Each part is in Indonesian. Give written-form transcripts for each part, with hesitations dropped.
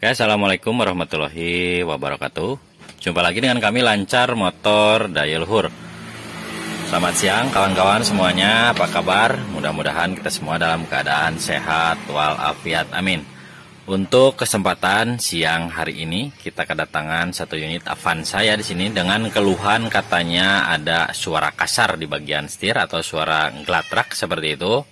Oke, assalamualaikum warahmatullahi wabarakatuh. Jumpa lagi dengan kami Lancar Motor Daya Luhur. Selamat siang kawan-kawan semuanya, apa kabar? Mudah-mudahan kita semua dalam keadaan sehat walafiat, amin. Untuk kesempatan siang hari ini kita kedatangan satu unit Avanza ya di sini dengan keluhan katanya ada suara kasar di bagian setir atau suara glatrak seperti itu.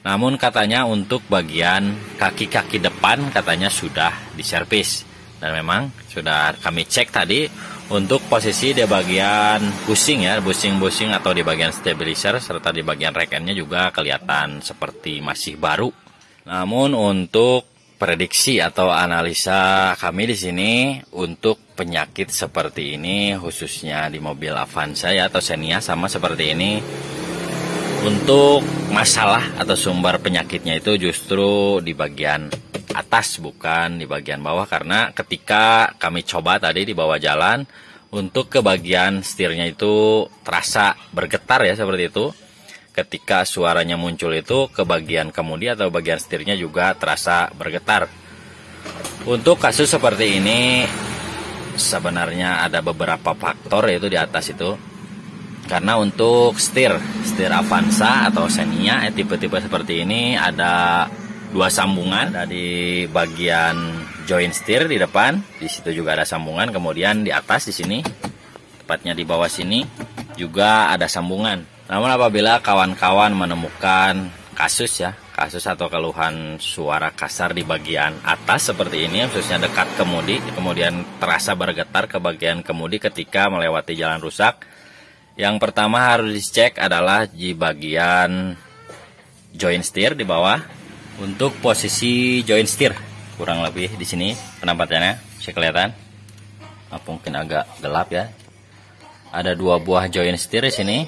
Namun katanya untuk bagian kaki-kaki depan katanya sudah diservis. Dan memang sudah kami cek tadi untuk posisi di bagian bushing ya, bushing atau di bagian stabilizer serta di bagian rack endnya juga kelihatan seperti masih baru. Namun untuk prediksi atau analisa kami di sini untuk penyakit seperti ini khususnya di mobil Avanza ya atau Xenia sama seperti ini. Untuk masalah atau sumber penyakitnya itu justru di bagian atas bukan di bagian bawah, karena ketika kami coba tadi di bawah jalan untuk ke bagian setirnya itu terasa bergetar ya seperti itu. Ketika suaranya muncul itu ke bagian kemudi atau bagian setirnya juga terasa bergetar. Untuk kasus seperti ini sebenarnya ada beberapa faktor yaitu di atas itu. Karena untuk setir Avanza atau Xenia tipe-tipe seperti ini ada dua sambungan, ada di bagian join setir di depan, di situ juga ada sambungan, kemudian di atas di sini, tepatnya di bawah sini juga ada sambungan. Namun apabila kawan-kawan menemukan kasus atau keluhan suara kasar di bagian atas seperti ini, khususnya dekat kemudi, kemudian terasa bergetar ke bagian kemudi ketika melewati jalan rusak. Yang pertama harus dicek adalah di bagian join setir di bawah. Untuk posisi join setir kurang lebih di sini penampakannya bisa kelihatan. Mungkin agak gelap ya. Ada dua buah join setir di sini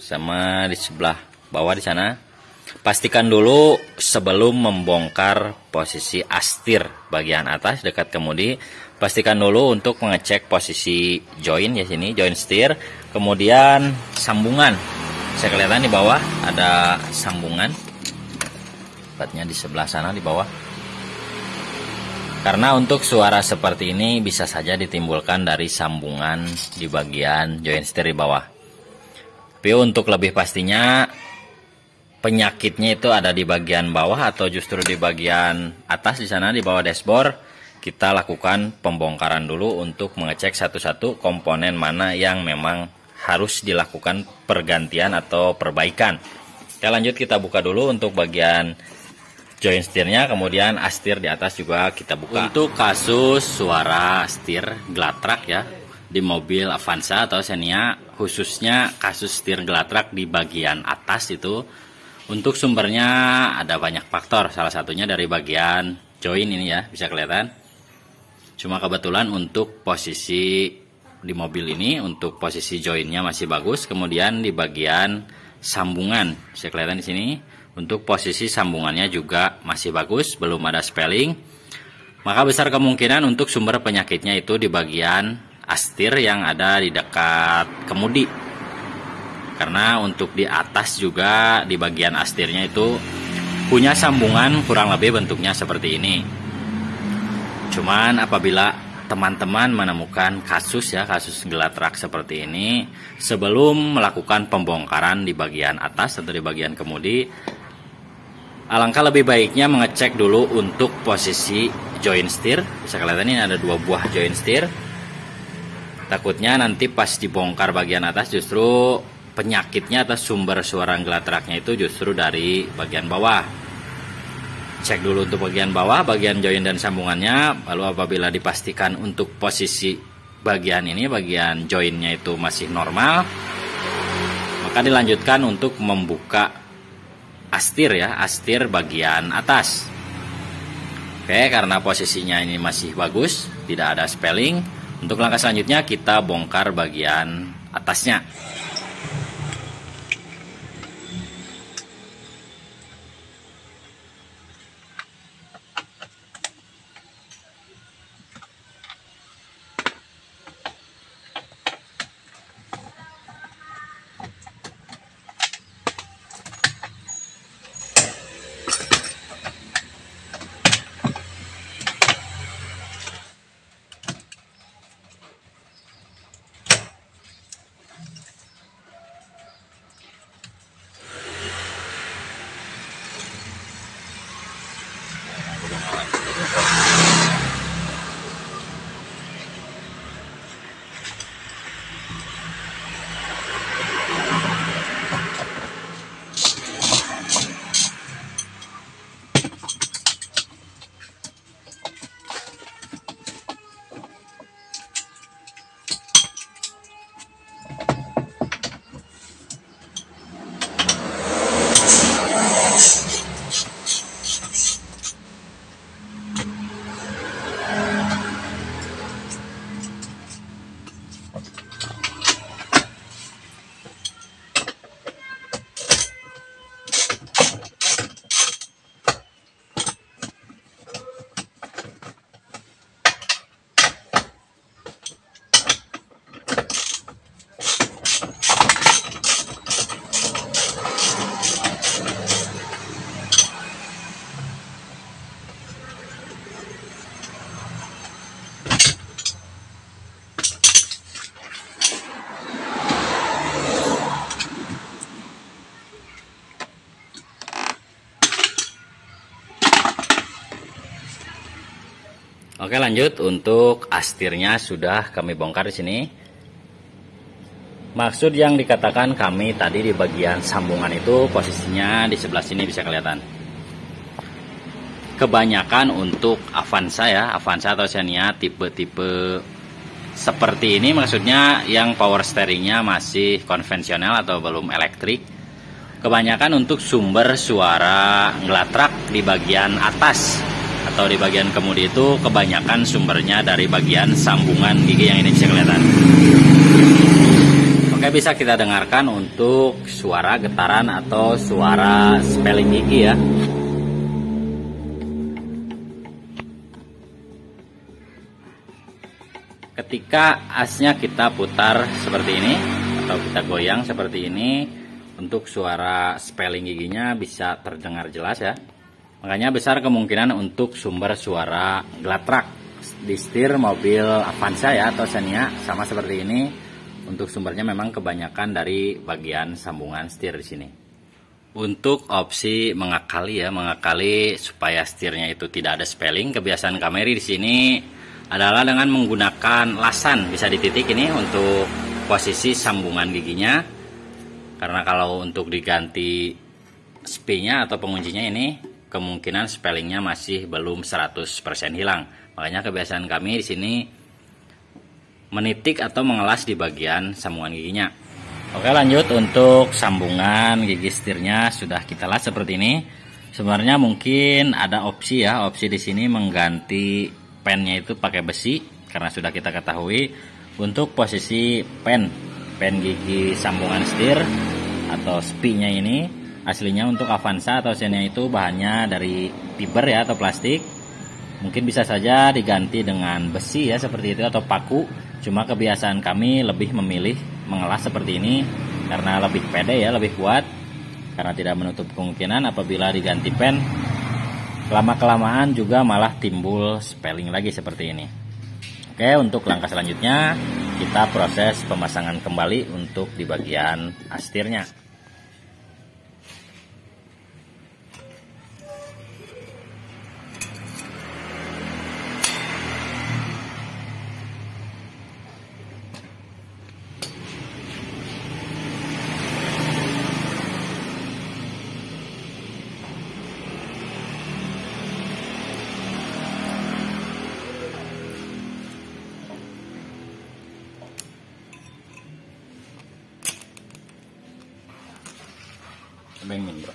sama di sebelah bawah di sana. Pastikan dulu sebelum membongkar posisi astir bagian atas dekat kemudi. Pastikan dulu untuk mengecek posisi join ya sini, join setir, kemudian sambungan. Saya kelihatan di bawah ada sambungan, tepatnya di sebelah sana di bawah. Karena untuk suara seperti ini bisa saja ditimbulkan dari sambungan di bagian join setir di bawah. Tapi untuk lebih pastinya penyakitnya itu ada di bagian bawah atau justru di bagian atas di sana di bawah dashboard. Kita lakukan pembongkaran dulu untuk mengecek satu-satu komponen mana yang memang harus dilakukan pergantian atau perbaikan. Oke, lanjut kita buka dulu untuk bagian join setirnya, kemudian astir di atas juga kita buka. Untuk kasus suara setir glatrak ya di mobil Avanza atau Xenia, khususnya kasus setir glatrak di bagian atas itu, untuk sumbernya ada banyak faktor. Salah satunya dari bagian join ini ya, bisa kelihatan. Cuma kebetulan untuk posisi di mobil ini, untuk posisi joinnya masih bagus. Kemudian di bagian sambungan, bisa kelihatan di sini. Untuk posisi sambungannya juga masih bagus, belum ada spelling. Maka besar kemungkinan untuk sumber penyakitnya itu di bagian astir yang ada di dekat kemudi. Karena untuk di atas juga di bagian astirnya itu punya sambungan kurang lebih bentuknya seperti ini. Cuman apabila teman-teman menemukan kasus glatrak seperti ini, sebelum melakukan pembongkaran di bagian atas atau di bagian kemudi, alangkah lebih baiknya mengecek dulu untuk posisi join setir. Bisa kelihatan ini ada dua buah join setir. Takutnya nanti pas dibongkar bagian atas justru penyakitnya atau sumber suara glatraknya itu justru dari bagian bawah. Cek dulu untuk bagian bawah, bagian join dan sambungannya. Lalu apabila dipastikan untuk posisi bagian ini, bagian joinnya itu masih normal, maka dilanjutkan untuk membuka astir ya, astir bagian atas. Oke, karena posisinya ini masih bagus, tidak ada spelling. Untuk langkah selanjutnya kita bongkar bagian atasnya. Oke, lanjut. Untuk astirnya sudah kami bongkar di sini. Maksud yang dikatakan kami tadi di bagian sambungan itu posisinya di sebelah sini bisa kelihatan. Kebanyakan untuk Avanza ya, Avanza atau Xenia tipe-tipe seperti ini, maksudnya yang power steeringnya masih konvensional atau belum elektrik. Kebanyakan untuk sumber suara ngelatrak di bagian atas atau di bagian kemudi itu kebanyakan sumbernya dari bagian sambungan gigi yang ini bisa kelihatan. Oke, bisa kita dengarkan untuk suara getaran atau suara spelling gigi ya. Ketika asnya kita putar seperti ini atau kita goyang seperti ini, untuk suara spelling giginya bisa terdengar jelas ya. Makanya besar kemungkinan untuk sumber suara glatrak di setir mobil Avanza ya atau Xenia sama seperti ini. Untuk sumbernya memang kebanyakan dari bagian sambungan setir di sini. Untuk opsi mengakali ya, mengakali supaya setirnya itu tidak ada spelling, kebiasaan Camry di sini adalah dengan menggunakan lasan, bisa dititik ini untuk posisi sambungan giginya. Karena kalau untuk diganti SPI-nya atau penguncinya ini kemungkinan spellingnya masih belum 100% hilang. Makanya kebiasaan kami di sini menitik atau mengelas di bagian sambungan giginya. Oke, lanjut. Untuk sambungan gigi setirnya sudah kita las seperti ini. Sebenarnya mungkin ada opsi ya, opsi di sini mengganti pennya itu pakai besi karena sudah kita ketahui untuk posisi pen gigi sambungan setir atau SPI-nya ini aslinya untuk Avanza atau Xenia itu bahannya dari fiber ya atau plastik. Mungkin bisa saja diganti dengan besi ya seperti itu atau paku. Cuma kebiasaan kami lebih memilih mengelas seperti ini karena lebih pede ya, lebih kuat. Karena tidak menutup kemungkinan apabila diganti pen lama-kelamaan juga malah timbul spelling lagi seperti ini. Oke, untuk langkah selanjutnya kita proses pemasangan kembali untuk di bagian astirnya. Bengin bro.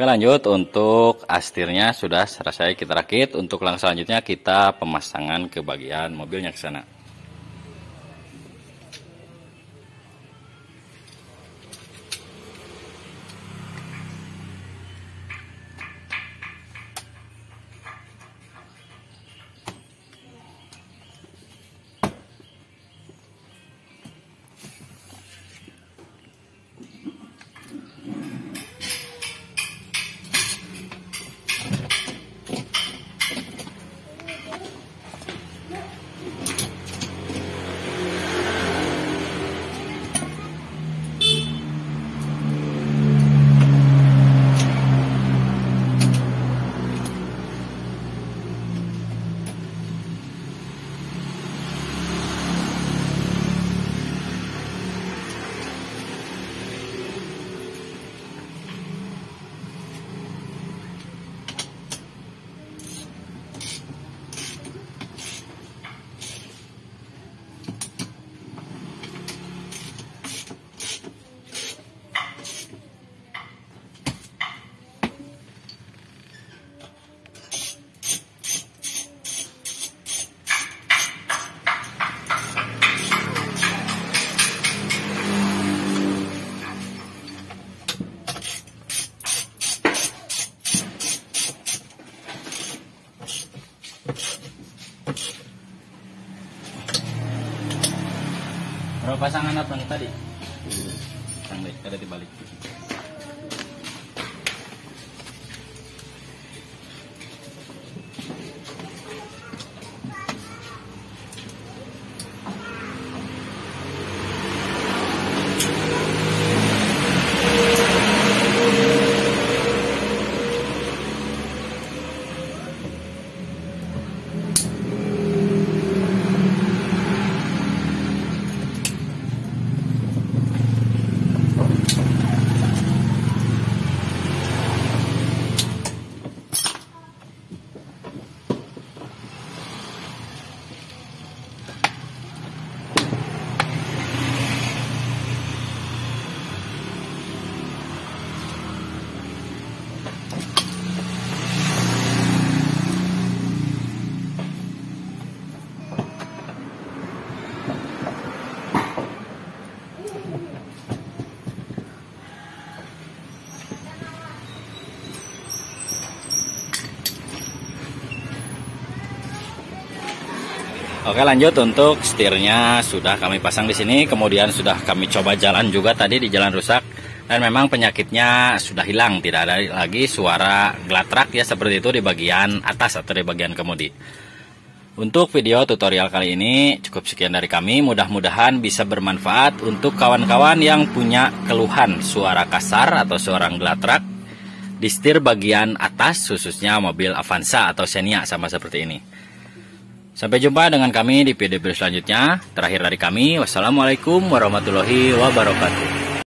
Oke, lanjut. Untuk astirnya sudah selesai kita rakit. Untuk langkah selanjutnya kita pemasangan ke bagian mobilnya ke sana. Berapa pasangan apa nih tadi? Sampai ada dibalik. Oke, lanjut untuk setirnya sudah kami pasang di sini, kemudian sudah kami coba jalan juga tadi di jalan rusak, dan memang penyakitnya sudah hilang, tidak ada lagi suara gelatrak ya seperti itu di bagian atas atau di bagian kemudi. Untuk video tutorial kali ini cukup sekian dari kami, mudah-mudahan bisa bermanfaat untuk kawan-kawan yang punya keluhan suara kasar atau suara gelatrak di setir bagian atas, khususnya mobil Avanza atau Xenia sama seperti ini. Sampai jumpa dengan kami di video selanjutnya. Terakhir dari kami, wassalamualaikum warahmatullahi wabarakatuh.